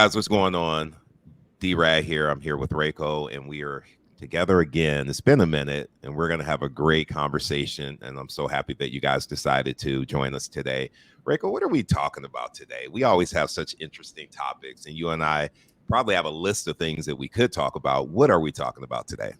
Guys, what's going on? D-Rad here. I'm here with Raiko, and we are together again. It's been a minute, and we're going to have a great conversation. And I'm so happy that you guys decided to join us today. Raiko, what are we talking about today? We always have such interesting topics, and you and I probably have a list of things that we could talk about. What are we talking about today?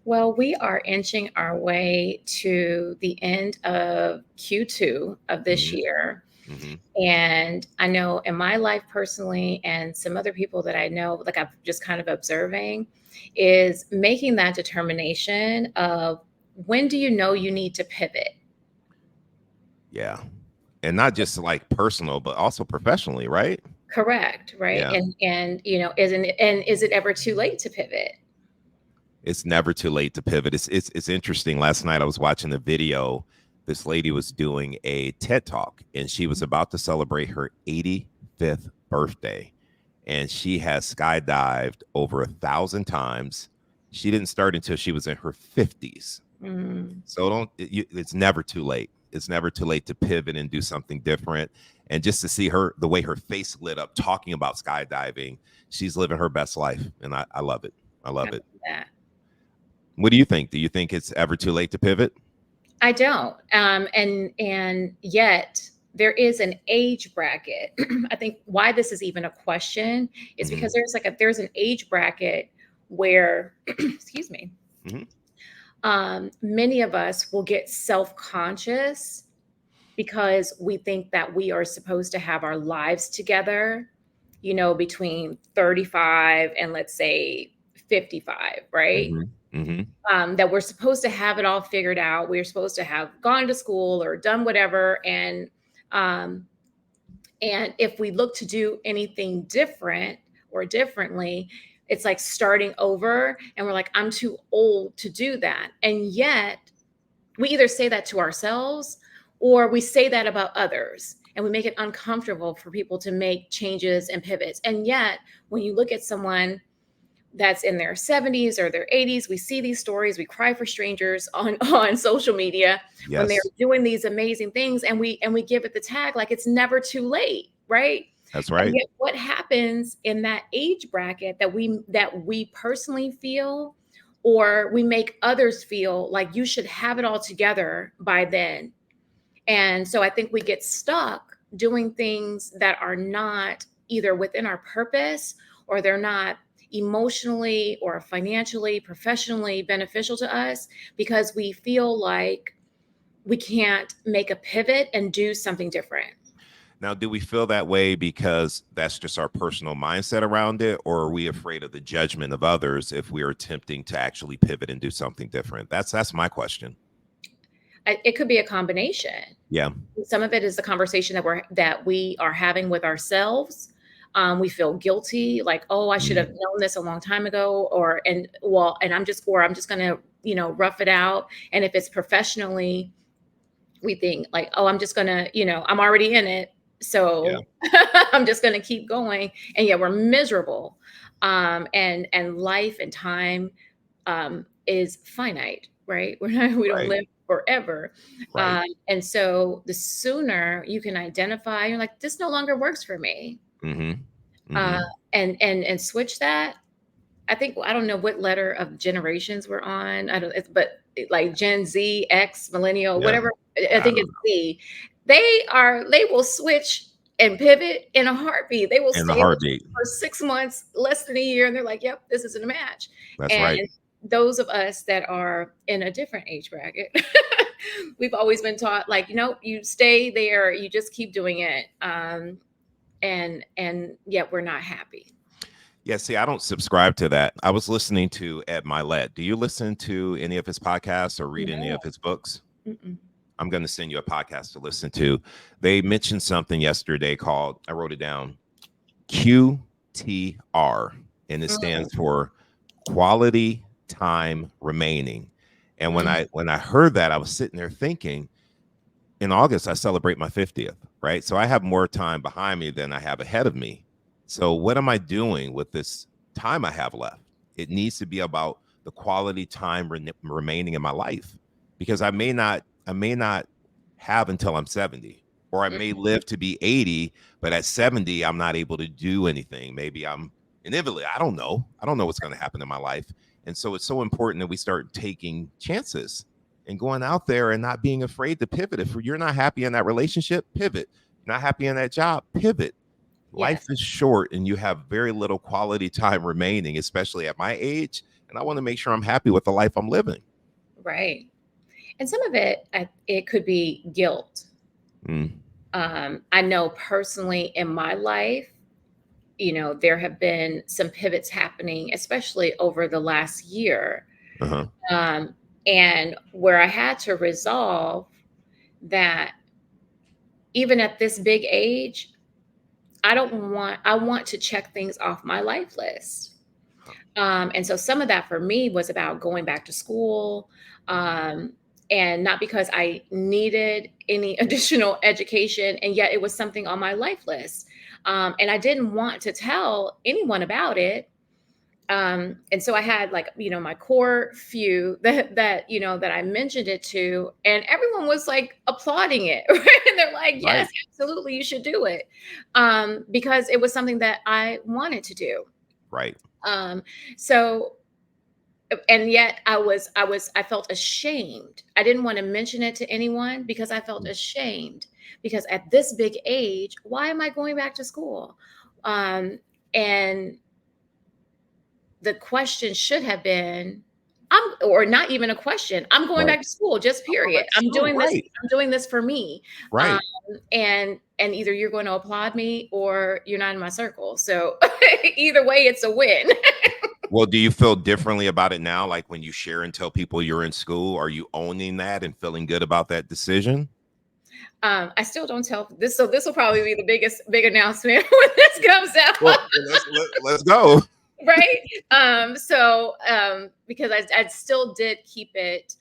Well, we are inching our way to the end of Q2 of this Mm-hmm. year. Mm-hmm. And I know in my life personally, and some other people that I know, like I've just kind of observing, is making that determination of when do you know you need to pivot? Yeah. And not just like personal, but also professionally, right? Correct, right? Yeah. And is it ever too late to pivot? It's never too late to pivot. It's interesting. Last night I was watching a video. This lady was doing a TED talk, and she was about to celebrate her 85th birthday, and she has skydived over 1,000 times. She didn't start until she was in her 50s. Mm, So it's never too late. It's never too late to pivot and do something different. And just to see her, the way her face lit up talking about skydiving, she's living her best life, and I love it. I I love love it. that. What do you think? Do you think it's ever too late to pivot? I don't. And yet there is an age bracket. I think why this is even a question is Hmm. because there's an age bracket where excuse me, Hmm. many of us will get self-conscious because we think that we are supposed to have our lives together, between 35 and let's say 55, right? Hmm. Hmm. That we're supposed to have it all figured out. We're supposed to have gone to school or done whatever, um, and if we look to do anything different or differently, it's like starting over, and we're like, I'm too old to do that. And yet, we either say that to ourselves or we say that about others, and we make it uncomfortable for people to make changes and pivots. And yet, when you look at someone that's in their 70s or their 80s, we see these stories, we cry for strangers on on social media when they're Yes, doing these amazing things, and we give it the tag like it's never too late, right? that's And right. yet what happens in that age bracket that we personally feel, or we make others feel like you should have it all together by then. And so I think we get stuck doing things that are not either within our purpose, or they're not emotionally or financially, professionally beneficial to us, because we feel like we can't make a pivot and do something different. Now, do we feel that way because that's just our personal mindset around it, or are we afraid of the judgment of others if we are attempting to actually pivot and do something different? That's my question. It could be a combination. Yeah. Some of it is the conversation that we are having with ourselves. We feel guilty, like, oh, I should have Mm. known this a long time ago, or I'm just gonna, rough it out. And if it's professionally, we think like, oh, I'm just gonna, I'm already in it, Yeah. so I'm just gonna keep going, and yet we're miserable. And life and time is finite, right? We don't Right. live forever. Right. And so the sooner you can identify, you're like, this no longer works for me, Mm-hmm. uh, Mm-hmm. and switch that. I think, I don't know what letter of generations we're on. I don't, like Gen Z, X, millennial, Yeah. whatever. I I think don't it's know. Z. They will switch and pivot in a heartbeat. They will In the stay with you heartbeat. for 6 months, less than a year, and they're like, "Yep, this isn't a match." That's And right. those of us that are in a different age bracket, we've always been taught, like, you stay there, you just keep doing it, and yet we're not happy. Yeah, see, I don't subscribe to that. I was listening to Ed Milet. Do you listen to any of his podcasts or read any No. of his books? Mm-mm. I'm going to send you a podcast to listen to. They mentioned something yesterday called, I wrote it down, QTR, and it Mm, stands for quality time remaining. And when mm, I heard that, I was sitting there thinking, in August I celebrate my 50th, right? So I have more time behind me than I have ahead of me. So what am I doing with this time I have left? It needs to be about the quality time remaining in my life, because I may not have until I'm 70, or I Mm. may live to be 80, but at 70, I'm not able to do anything. Maybe I'm an invalid. I don't know. I don't know what's going to happen in my life. And so it's so important that we start taking chances and going out there and not being afraid to pivot. If you're not happy in that relationship, pivot. You're not happy in that job, pivot. Life Yes. is short and you have very little quality time remaining, especially at my age. And I want to make sure I'm happy with the life I'm living. Right. And some of it, it could be guilt. Mm, I know personally in my life, there have been some pivots happening, especially over the last year. uh-huh. Um, and where I had to resolve that even at this big age, I want to check things off my life list. Huh. And so some of that for me was about going back to school. Um, and not because I needed any additional education, and yet it was something on my life list. And I didn't want to tell anyone about it. And so I had, like, my core few that I mentioned it to, and everyone was like applauding it. Right? And they're like, yes, Right. absolutely, you should do it. Because it was something that I wanted to do. Right. Um, so and yet I felt ashamed. I didn't want to mention it to anyone because I felt Mm, ashamed, because at this big age, why am I going back to school? And the question should have been, or not even a question, I'm going right. back to school, just I'm going period. back to school. Right. I'm doing this for me. Um, Right. and either you're going to applaud me or you're not in my circle. So either way, it's a win. Well, do you feel differently about it now? Like when you share and tell people you're in school, are you owning that and feeling good about that decision? I still don't tell this, so this will probably be the big announcement when this comes out. Well, let's go. Right. Because I still did keep it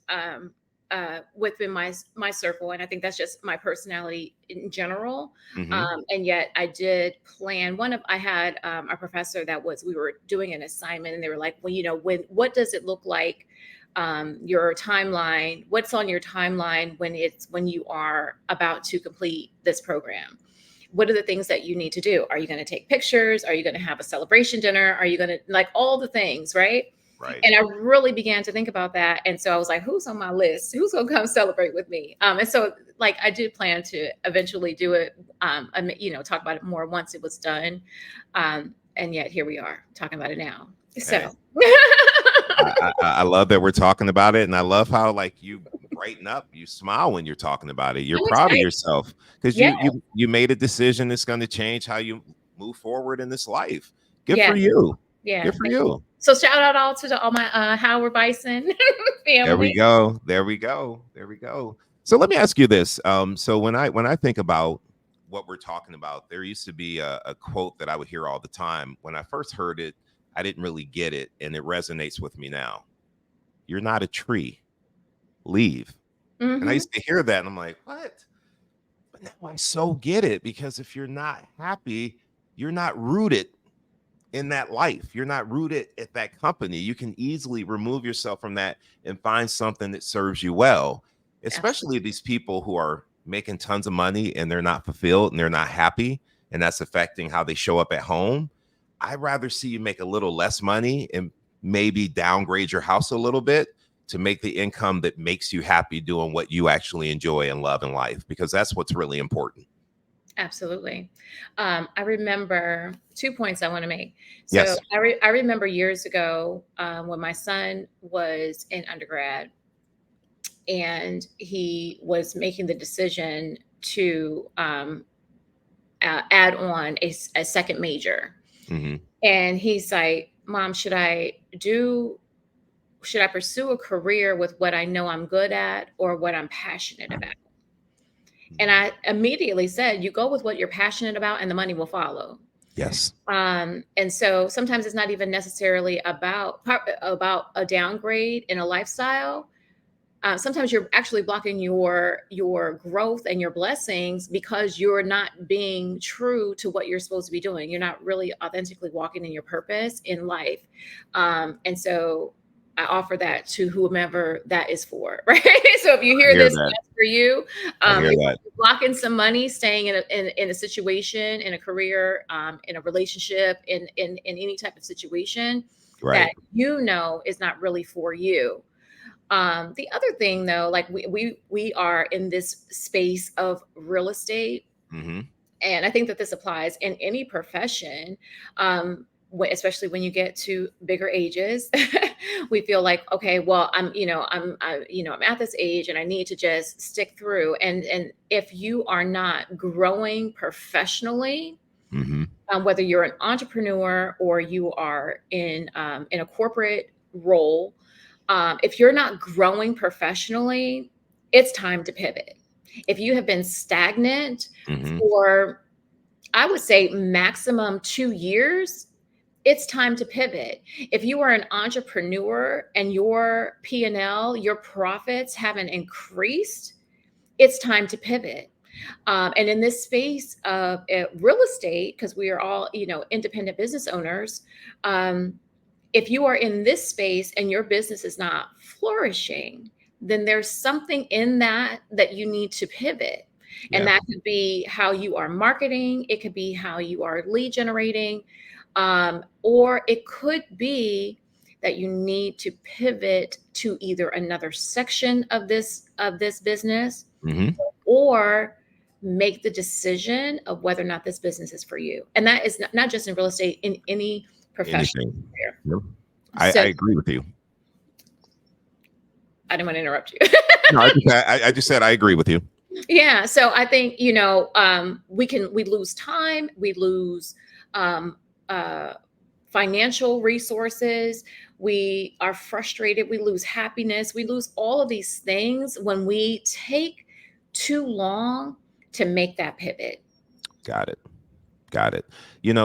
within my circle, and I think that's just my personality in general. Hmm. And yet I did plan. I had a professor we were doing an assignment, and they were like, well, what does it look like, your timeline, what's on your timeline when you are about to complete this program? What are the things that you need to do? Are you going to take pictures? Are you going to have a celebration dinner? Are you going to, like, all the things, right? Right. And I really began to think about that. And so I was like, who's on my list? Who's going to come celebrate with me? And so, like, I did plan to eventually do it, talk about it more once it was done. And yet here we are talking about it now. Hey, So I love that we're talking about it, and I love how like you brighten up, you smile when you're talking about it. You're I'm proud of excited. yourself because Yeah. you made a decision that's going to change how you move forward in this life. Good Yeah. for you. Yeah. Good for Thank you. you. So shout out all my Howard Bison There we family. go. There we go. There we go. So let me ask you this. So when I think about what we're talking about, there used to be a quote that I would hear all the time. When I first heard it, I didn't really get it, and it resonates with me now. You're not a tree. Leave. And I Hmm. used to hear that, and I'm like, what? But now I so get it, because if you're not happy, you're not rooted in that life. You're not rooted at that company. You can easily remove yourself from that and find something that serves you well, especially Absolutely. these people who are making tons of money and they're not fulfilled and they're not happy. And that's affecting how they show up at home. I'd rather see you make a little less money and maybe downgrade your house a little bit to make the income that makes you happy doing what you actually enjoy and love in life, because that's what's really important. Absolutely. I remember 2 points I want to make. So Yes. I remember years ago, when my son was in undergrad and he was making the decision to add on a second major. Hmm. And he's like, Mom, should I pursue a career with what I know I'm good at or what I'm passionate about? And I immediately said, you go with what you're passionate about and the money will follow. Yes. And so sometimes it's not even necessarily about a downgrade in a lifestyle. Sometimes you're actually blocking your growth and your blessings because you're not being true to what you're supposed to be doing. You're not really authentically walking in your purpose in life. And so I offer that to whomever that is for, right? So if you I hear hear this, that. for you. I hear If that. you're blocking some money, staying in a situation, in a career, in a relationship, in any type of situation that Right. you know is not really for you. The other thing though, like we are in this space of real estate, Hmm. and I think that this applies in any profession, especially when you get to bigger ages. We feel like, okay, well, I'm at this age, and I need to just stick through. And if you are not growing professionally, Hmm. whether you're an entrepreneur or you are in a corporate role, if you're not growing professionally, it's time to pivot. If you have been stagnant Hmm. for, I would say, maximum 2 years, it's time to pivot. If you are an entrepreneur and your P&L, your profits haven't increased, it's time to pivot. And in this space of real estate, because we are all, independent business owners, if you are in this space and your business is not flourishing, then there's something in that you need to pivot. And Yeah. that could be how you are marketing, it could be how you are lead generating, or it could be that you need to pivot to either another section of this business, Hmm. or make the decision of whether or not this business is for you. And that is not just in real estate, in any professional Anything. career. Yep. So I agree with you. I didn't want to interrupt you. No, I just said I agree with you. Yeah. So I think, we lose time, we lose um, uh, financial resources, we are frustrated, we lose happiness, we lose all of these things when we take too long to make that pivot. Got it. Got it.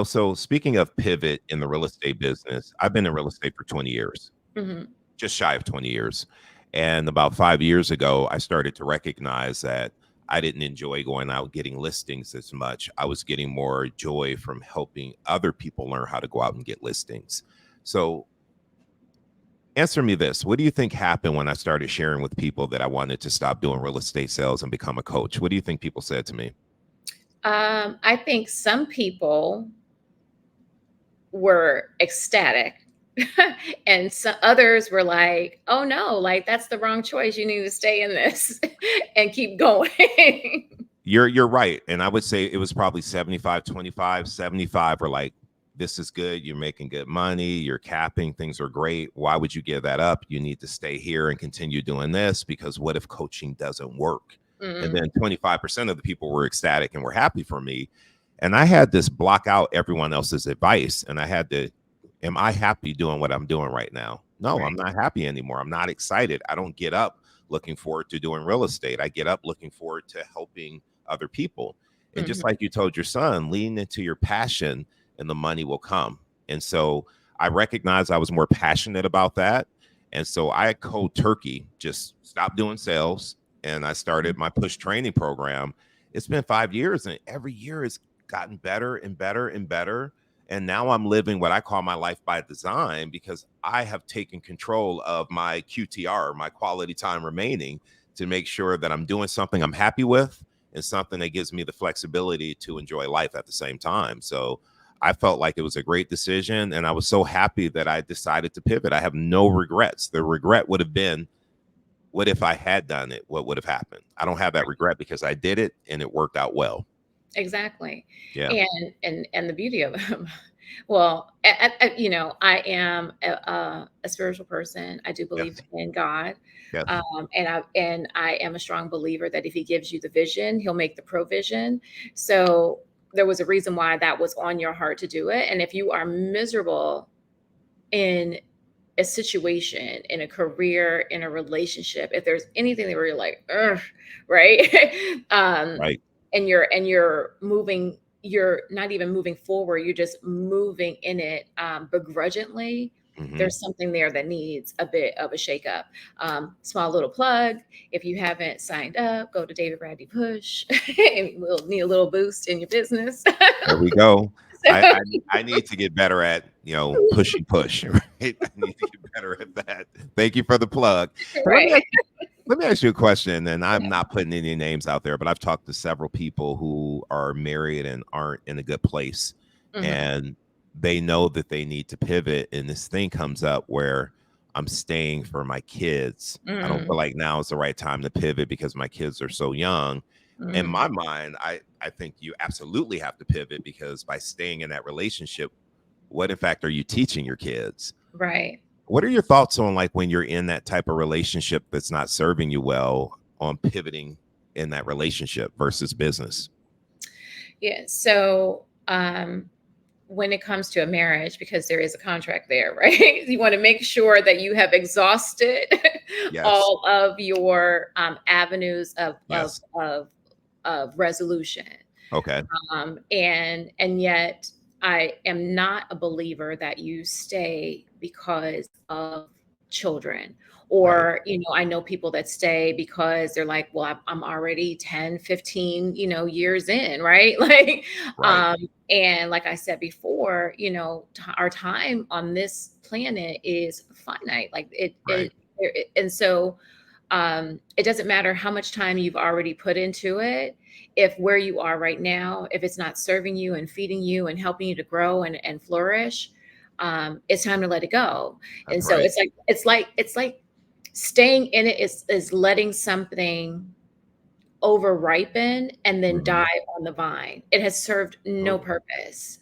So speaking of pivot in the real estate business, I've been in real estate for 20 years, Hmm. just shy of 20 years. And about 5 years ago, I started to recognize that I didn't enjoy going out getting listings as much. I was getting more joy from helping other people learn how to go out and get listings. So answer me this. What do you think happened when I started sharing with people that I wanted to stop doing real estate sales and become a coach? What do you think people said to me? I think some people were ecstatic. And some others were like, oh no, like that's the wrong choice. You need to stay in this and keep going. You're right. And I would say it was probably 75-25. 75 were like, this is good. You're making good money. You're capping. Things are great. Why would you give that up? You need to stay here and continue doing this, because what if coaching doesn't work? And Mm, then 25% of the people were ecstatic and were happy for me. And I had this block out everyone else's advice. And I had to, am I happy doing what I'm doing right now? No, I'm right. not happy anymore. I'm not excited. I don't get up looking forward to doing real estate. I get up looking forward to helping other people. And just Mhm. like you told your son, lean into your passion and the money will come. And so I recognized I was more passionate about that. And so I cold turkey just stopped doing sales, and I started my push training program. It's been 5 years, and every year it's gotten better and better and better. And now I'm living what I call my life by design, because I have taken control of my QTR, my quality time remaining, to make sure that I'm doing something I'm happy with and something that gives me the flexibility to enjoy life at the same time. So I felt like it was a great decision, and I was so happy that I decided to pivot. I have no regrets. The regret would have been, what if I had done it? What would have happened? I don't have that regret because I did it and it worked out well. Exactly. Yeah. And the beauty of them. Well, I am a spiritual person. I do believe Yes. in God. Yes. And I am a strong believer that if he gives you the vision, he'll make the provision. So there was a reason why that was on your heart to do it. And if you are miserable in a situation, in a career, in a relationship, if there's anything that where you're like, ugh, right? um, Right. and you're moving, you're not even moving forward, you're just moving in it begrudgingly. Hmm. There's something there that needs a bit of a shakeup. Small little plug: if you haven't signed up, go to David Radley Push, and we'll need a little boost in your business. There we go. I, So, I I need to get better at pushing push. Right? I need to get better at that. Thank you for the plug. And let me right. let me ask you a question, and I'm Yeah. not putting any names out there, but I've talked to several people who are married and aren't in a good place, Hmm. and they know that they need to pivot, and this thing comes up where I'm staying for my kids. I don't Mm, feel like now is the right time to pivot because my kids are so young. In mm, my mind, I think you absolutely have to pivot, because by staying in that relationship, what in fact are you teaching your kids? right. What are your thoughts on, like, when you're in that type of relationship that's not serving you well, on pivoting in that relationship versus business? Yeah. So, when it comes to a marriage, because there is a contract there, right? You want to make sure that you have exhausted Yes. all of your avenues Yes. of resolution. Okay. And yet I am not a believer that you stay because of children. Right. Or, I know people that stay because they're like, well, I'm already 10, 15, years in, right? Like, Right. um, and like I said before, our time on this planet is finite. Like Right. and so it doesn't matter how much time you've already put into it. If where you are right now, if it's not serving you and feeding you and helping you to grow and flourish, it's time to let it go. And That's so right. it's like staying in it is letting something over ripen and then Mhm. die on the vine. It has served no Absolutely. purpose.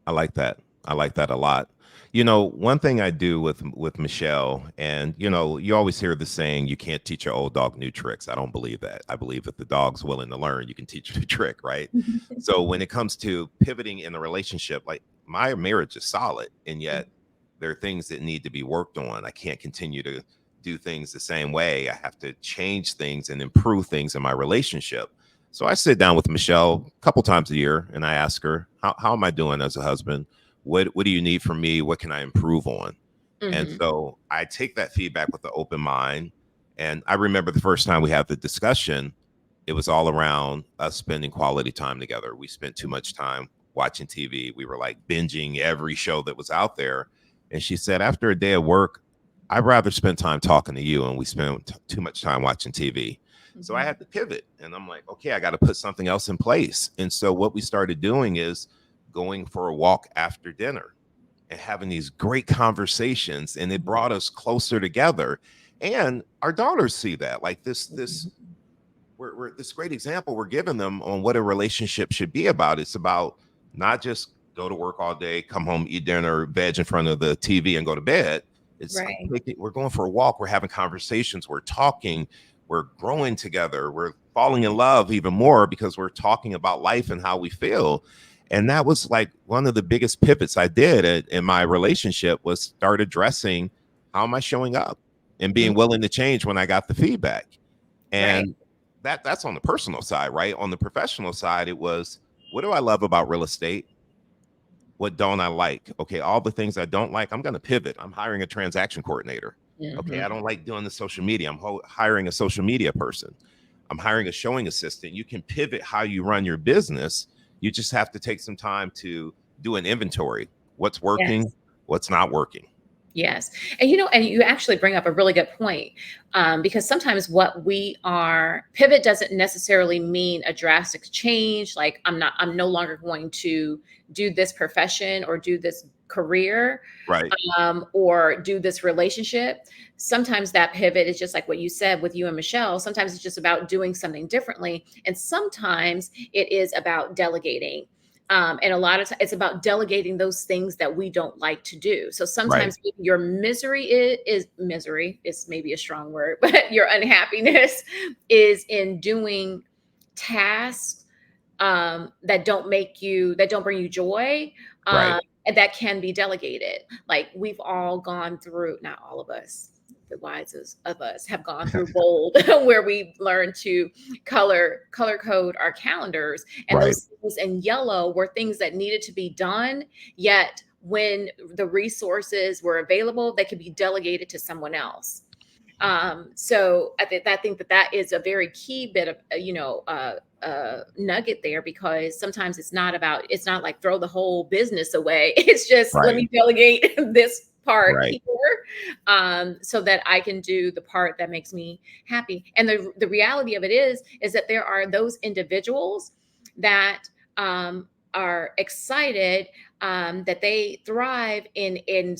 I like that. I like that a lot. One thing I do with Michelle, and you always hear the saying, "You can't teach your old dog new tricks." I don't believe that. I believe if the dog's willing to learn, you can teach a new trick, right? So when it comes to pivoting in a relationship, like, my marriage is solid, and yet there are things that need to be worked on. I can't continue to do things the same way. I have to change things and improve things in my relationship. So I sit down with Michelle a couple times a year, and I ask her, how am I doing as a husband? What do you need from me? What can I improve on? And Hmm. so I take that feedback with an open mind. And I remember the first time we had the discussion, it was all around us spending quality time together. We spent too much time watching TV. We were like binging every show that was out there. And she said, after a day of work, I'd rather spend time talking to you, and we spend too much time watching TV. So I Hmm. had to pivot, and I'm like, okay, I got to put something else in place. And so what we started doing is going for a walk after dinner and having these great conversations, and it brought us closer together. And our daughters see that, like, this we're this great example we're giving them on what a relationship should be about. It's about not just go to work all day, come home, eat dinner, veg in front of the TV, and go to bed. It's like Right. we're going for a walk, we're having conversations, we're talking, we're growing together, we're falling in love even more because we're talking about life and how we feel. And that was like one of the biggest pivots I did in my relationship, was start addressing, how am I showing up, and being Mhm. willing to change when I got the feedback. Right. And that's on the personal side, right? On the professional side, it was, what do I love about real estate? What don't I like? Okay, all the things I don't like, I'm going to pivot. I'm hiring a transaction coordinator. Okay, I Mhm. don't like doing the social media. I'm hiring a social media person. I'm hiring a showing assistant. You can pivot how you run your business. You just have to take some time to do an inventory. What's working? Yes. What's not working? Yes. And you actually bring up a really good point, because sometimes what we are pivot doesn't necessarily mean a drastic change. Like I'm no longer going to do this profession or do this career, Right, or do this relationship. Sometimes that pivot is just like what you said with you and Michelle. Sometimes it's just about doing something differently. And sometimes it is about delegating. And a lot of times it's about delegating those things that we don't like to do. So right, sometimes your misery is misery is maybe a strong word, but your unhappiness is in doing tasks that don't bring you joy, right, and that can be delegated. Like we've all gone through, not all of us, the wisest of us have gone through bold, where we learned to color code our calendars, and right, those things in yellow were things that needed to be done. Yet when the resources were available, they could be delegated to someone else. So I think that is a very key bit of nugget there, because sometimes it's not like throw the whole business away. It's just let right. me delegate this part Right. here, so that I can do the part that makes me happy. And the reality of it is that there are those individuals that are excited, that they thrive in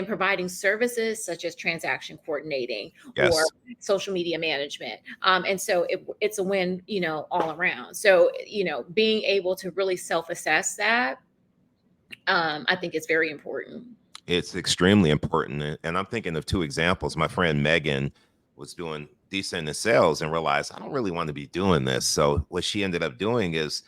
providing services such as transaction coordinating or Yes. social media management, and so it's a win, all around. So being able to really self-assess that, I think is very important. It's extremely important. And I'm thinking of two examples. My friend Megan was doing decent in sales and realized I don't really want to be doing this. So what she ended up doing is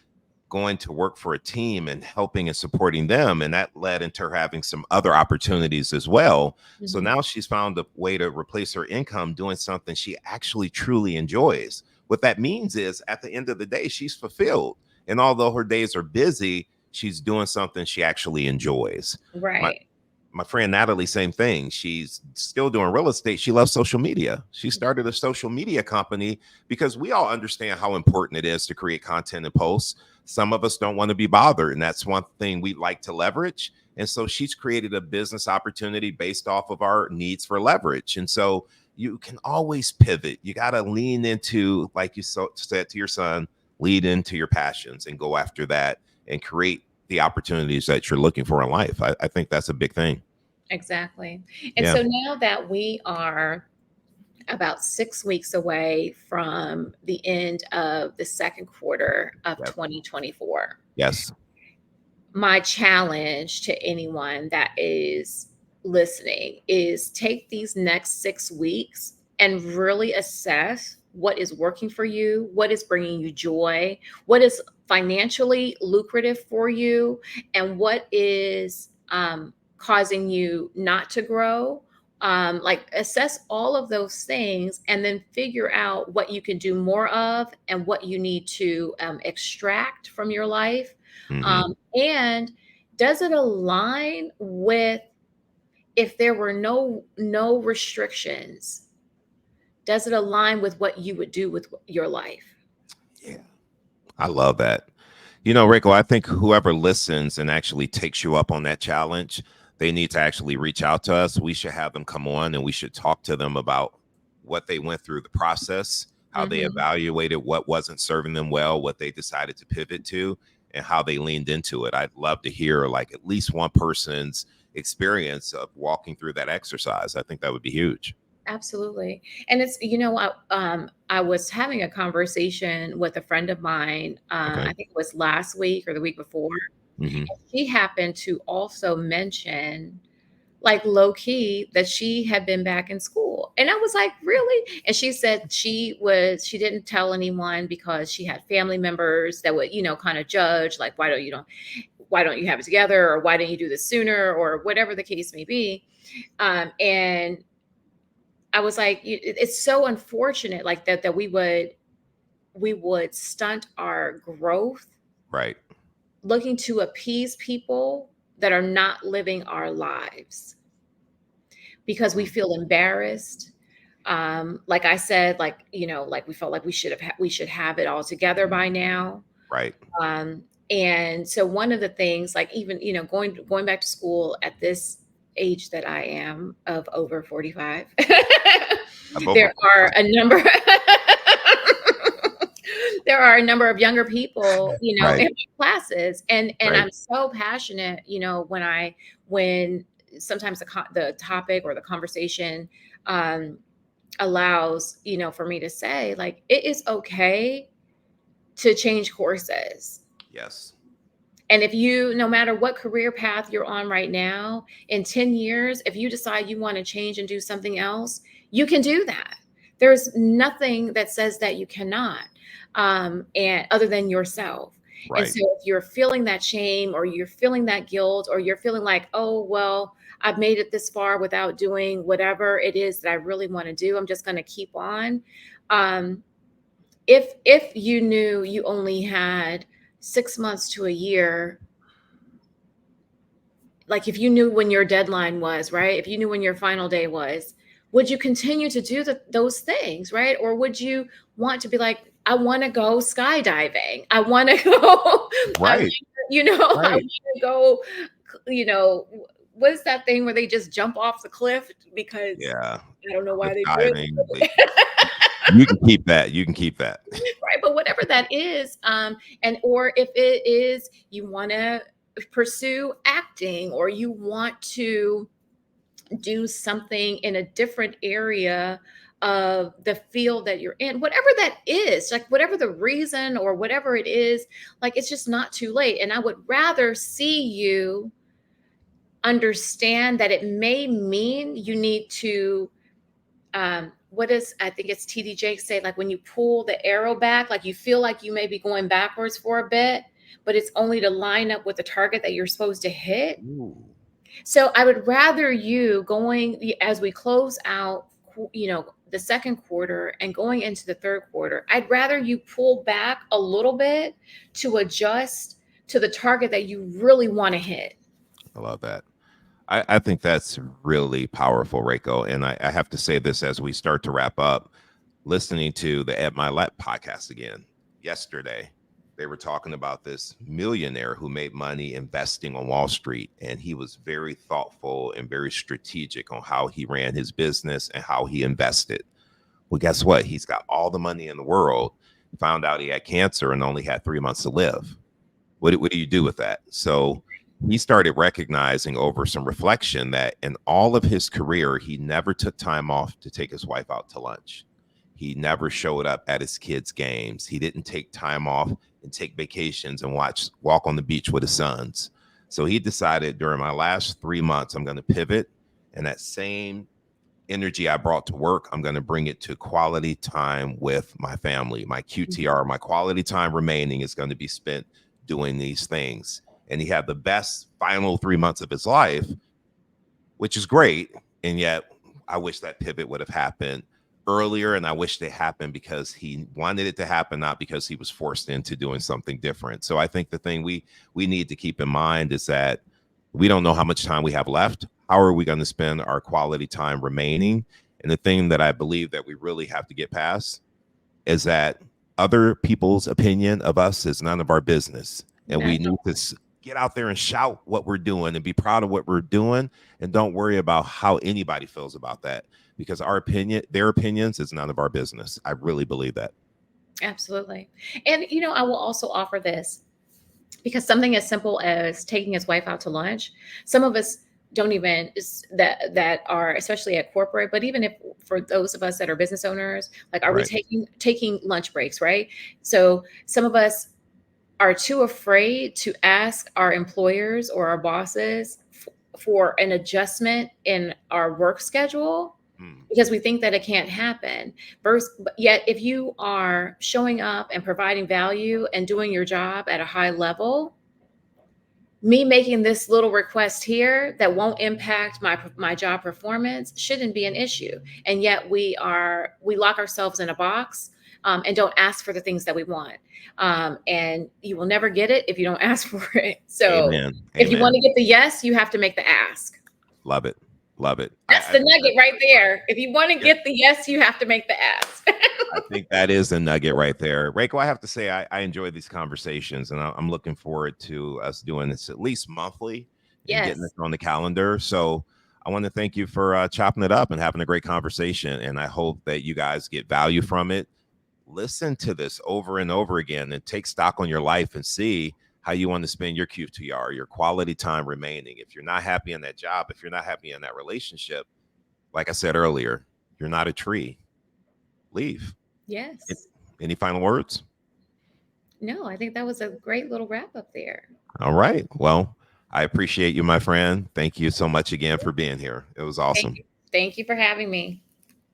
going to work for a team and helping and supporting them. And that led into her having some other opportunities as well. So Mhm. now she's found a way to replace her income doing something she actually truly enjoys. What that means is at the end of the day, she's fulfilled. And although her days are busy, she's doing something she actually enjoys. My Right. my friend Natalie, same thing. She's still doing real estate. She loves social media. She started a social media company because we all understand how important it is to create content and posts. Some of us don't want to be bothered, and that's one thing we like to leverage. And so she's created a business opportunity based off of our needs for leverage. And so you can always pivot. You got to lean into, like you said to your son, lead into your passions and go after that and create the opportunities that you're looking for in life. I think that's a big thing. Exactly. And Yeah. so now that we are about 6 weeks away from the end of the second quarter of Yeah. 2024, Yes. my challenge to anyone that is listening is take these next 6 weeks and really assess what is working for you, what is bringing you joy, what is financially lucrative for you, and what is causing you not to grow. Like, assess all of those things and then figure out what you can do more of and what you need to extract from your life. Hmm. And does it align with, if there were no restrictions, does it align with what you would do with your life? Yeah. I love that. Rico, I think whoever listens and actually takes you up on that challenge, they need to actually reach out to us. We should have them come on and we should talk to them about what they went through the process, how they Hmm. evaluated what wasn't serving them well, what they decided to pivot to, and how they leaned into it. I'd love to hear like at least one person's experience of walking through that exercise. I think that would be huge. Absolutely. And it's, I was having a conversation with a friend of mine, Okay. I think it was last week or the week before. Hmm. She happened to also mention, like, low key, that she had been back in school. And I was like, really? And she said she didn't tell anyone because she had family members that would, kind of judge, like, why don't you have it together? Or why didn't you do this sooner? Or whatever the case may be. And I was like, it's so unfortunate, like that we would stunt our growth Right. looking to appease people that are not living our lives because we Mm. feel embarrassed. Like I said, like, like we felt like we should have it all together by now. Right. Um, and so one of the things, like, even, going back to school at this age that I am, of over 45, I'm over there are 45. a number there are a number of younger people, Right. in my classes, and Right. I'm so passionate, when sometimes the topic or the conversation um allows, for me to say, like, it is okay to change courses. Yes. And if you, no matter what career path you're on right now, in 10 years, if you decide you want to change and do something else, you can do that. There's nothing that says that you cannot, and other than yourself. And Right. so if you're feeling that shame, or you're feeling that guilt, or you're feeling like, oh, well, I've made it this far without doing whatever it is that I really want to do, I'm just going to keep on. Um, if you knew you only had 6 months to a year, like, if you knew when your deadline was, right? If you knew when your final day was, would you continue to do those things, right? Or would you want to be like, I want to go skydiving. I want to go, I want, Right. I Right. want to go, you know, what is that thing where they just jump off the cliff because Yeah. I don't know why Cliff they do diving. it. You can keep that. You can keep that. Right, but whatever that is, and or if it is you want to pursue acting, or you want to do something in a different area of the field that you're in, whatever that is, like whatever the reason or whatever it is, like it's just not too late. And I would rather see you understand that it may mean you need to what is, I think it's TD Jakes say, like when you pull the arrow back, like you feel like you may be going backwards for a bit, but it's only to line up with the target that you're supposed to hit. Ooh, So I would rather you going as we close out, the second quarter and going into the third quarter, I'd rather you pull back a little bit to adjust to the target that you really want to hit. I love that. I think that's really powerful, Reiko. And I have to say this as we start to wrap up. Listening to the Ed Milet podcast again yesterday, they were talking about this millionaire who made money investing on Wall Street. And he was very thoughtful and very strategic on how he ran his business and how he invested. Well, guess what? He's got all the money in the world, found out he had cancer and only had 3 months to live. What do you do with that? So he started recognizing over some reflection that in all of his career, he never took time off to take his wife out to lunch. He never showed up at his kids' games. He didn't take time off and take vacations and walk on the beach with his sons. So he decided during my last 3 months, I'm going to pivot, and that same energy I brought to work, I'm going to bring it to quality time with my family. My QTR, my quality time remaining, is going to be spent doing these things. And he had the best final 3 months of his life, which is great. And yet I wish that pivot would have happened earlier. And I wish it happened because he wanted it to happen, not because he was forced into doing something different. So I think the thing we need to keep in mind is that we don't know how much time we have left. How are we going to spend our quality time remaining? And the thing that I believe that we really have to get past is that other people's opinion of us is none of our business. And we need to get out there and shout what we're doing and be proud of what we're doing. And don't worry about how anybody feels about that, because our opinion, their opinions, is none of our business. I really believe that. Absolutely. And, I will also offer this, because something as simple as taking his wife out to lunch, some of us don't even that are, especially at corporate, but even if for those of us that are business owners, like, are we taking lunch breaks, right? So some of us are too afraid to ask our employers or our bosses for an adjustment in our work schedule, because we think that it can't happen. But yet, if you are showing up and providing value and doing your job at a high level, me making this little request here that won't impact my job performance shouldn't be an issue. And yet we lock ourselves in a box, and don't ask for the things that we want. And you will never get it if you don't ask for it. So Amen. if you want to get the yes, you have to make the ask. Love it. Love it. That's the nugget right there. If you want to get the yes, you have to make the ask. I think that is the nugget right there. Reiko, I have to say, I enjoy these conversations, and I'm looking forward to us doing this at least monthly and getting this on the calendar. So I want to thank you for chopping it up and having a great conversation. And I hope that you guys get value from it. Listen to this over and over again and take stock on your life and see how you want to spend your QTR, your quality time remaining. If you're not happy in that job, if you're not happy in that relationship, like I said earlier, you're not a tree. Leave. Yes. Any final words? No, I think that was a great little wrap up there. All right. Well, I appreciate you, my friend. Thank you so much again for being here. It was awesome. Thank you for having me.